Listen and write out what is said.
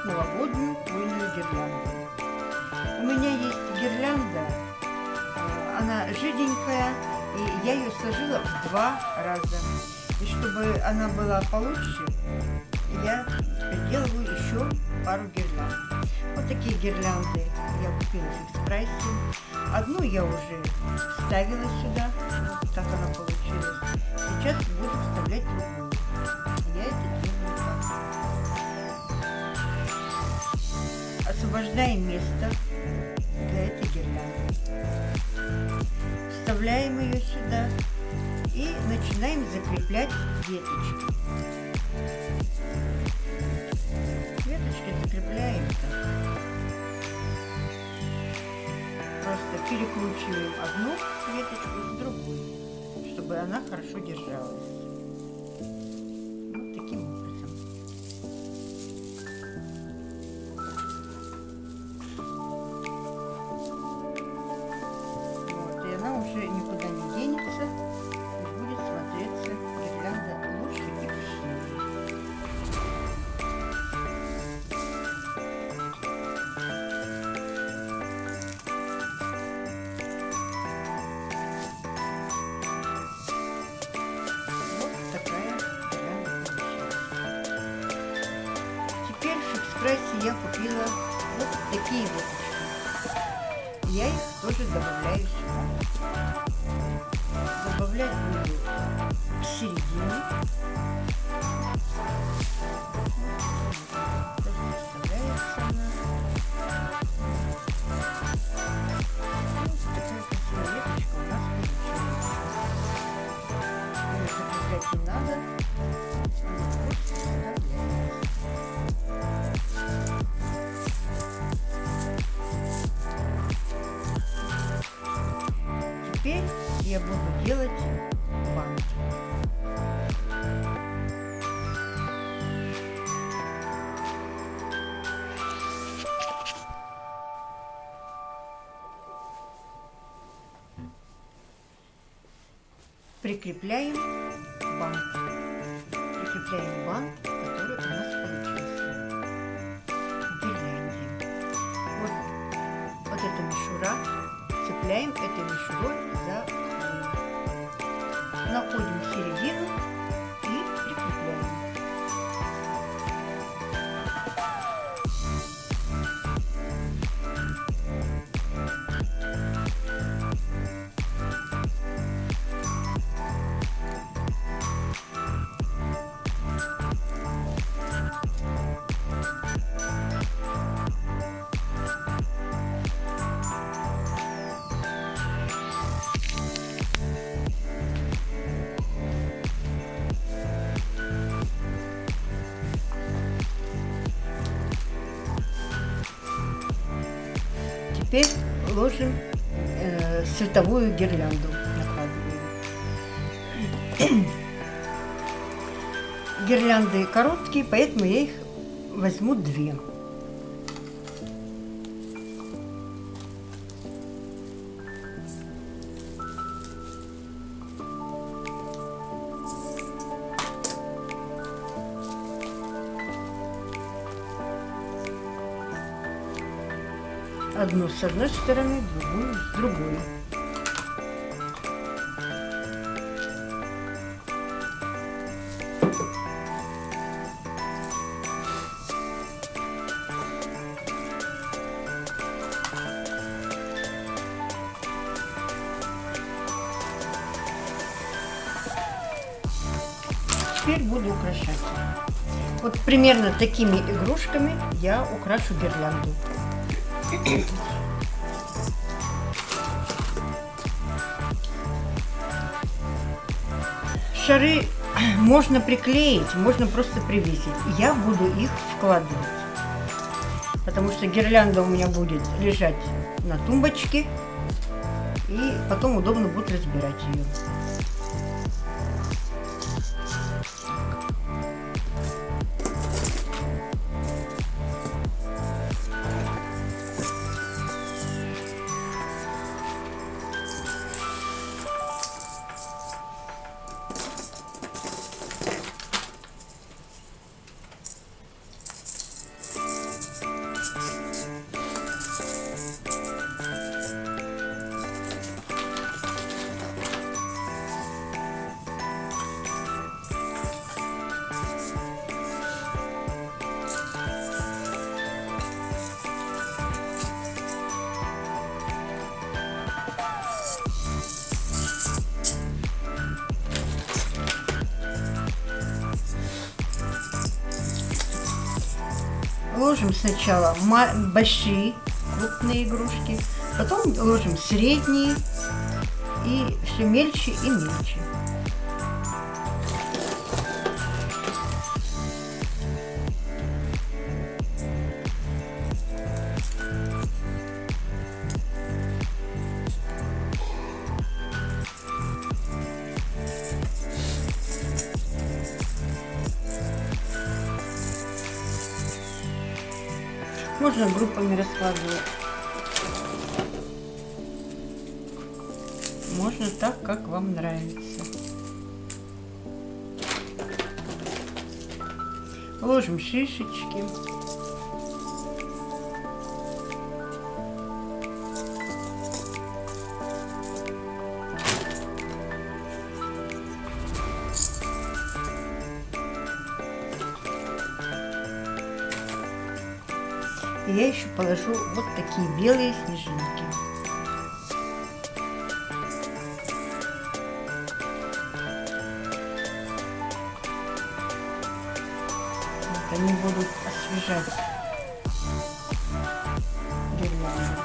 новогоднюю хвойную гирлянду. У меня есть гирлянда, она жиденькая, и я ее сложила в 2 раза. И чтобы она была получше, я приделываю еще пару гирлянд. Вот такие гирлянды я купила в Фикс-прайсе. Одну я уже вставила сюда, вот так она получилась. Сейчас буду вставлять другую. Я это делаю так. Освобождаем место для этой гирлянды. Вставляем ее сюда и начинаем закреплять веточки. Веточки закрепляем так. Просто перекручиваем одну веточку с другой, чтобы она хорошо держалась. Вот таким образом. Вот, и она уже никуда не денется и будет смотреться гирлянда лучше и красивее. Теперь в Фикс-прайсе я купила вот такие веточки. Я их тоже добавляю сюда. Добавлять буду к середине. Просто вставляется она. Вот такая красивая веточка у нас получилась. Ее закреплять не надо. Просто вставляется. Теперь я буду делать бант. Прикрепляем бант. Прикрепляем бант, который у нас получился в гирлянде. Вот эта мишура. Цепляем этой мишурой за хвою. Находим середину и прикрепляем. Теперь ложим световую гирлянду, накладываем. Гирлянды короткие, поэтому я их возьму 2. Одну с одной стороны, другую с другой. Теперь буду украшать. Вот примерно такими игрушками я украшу гирлянду. Шары можно приклеить, можно просто привесить. Я буду их вкладывать, потому что гирлянда у меня будет лежать на тумбочке, и потом удобно будет разбирать ее. ложим сначала большие, крупные игрушки, потом ложим средние и все мельче и мельче. Можно группами раскладывать. Можно так, как вам нравится. Ложим шишечки. И я еще положу вот такие белые снежинки. Вот они будут освежать гирлянду.